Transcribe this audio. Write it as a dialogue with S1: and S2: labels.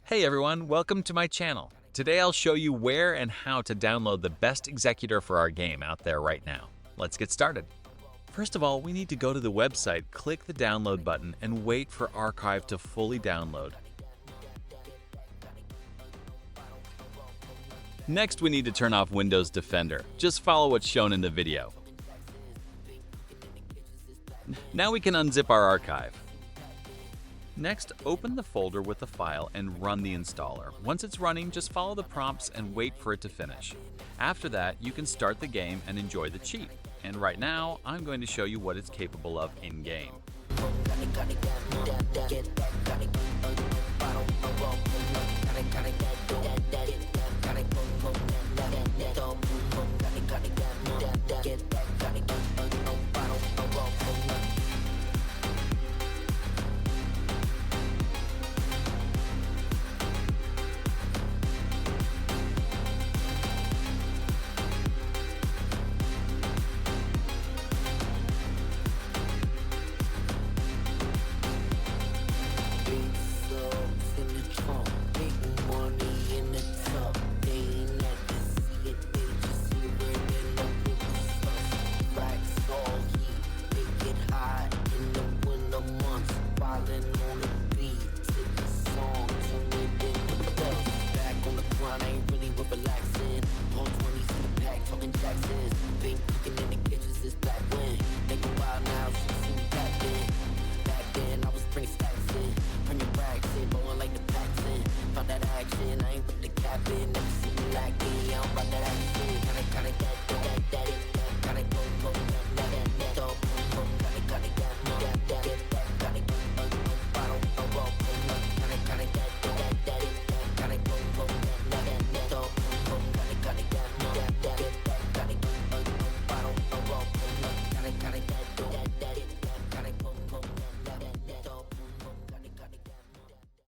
S1: Hey everyone, welcome to my channel. Today I'll show you where and how to download the best executor for our game out there right now. Let's get started. First of all, we need to go to the website, click the download button, and wait for Archive to fully download. Next, we need to turn off Windows Defender. Just follow what's shown in the video. Now we can unzip our archive. Next, open the folder with the file and run the installer. Once it's running, just follow the prompts and wait for it to finish. After that, you can start the game and enjoy the cheat. And right now, I'm going to show you what it's capable of in-game.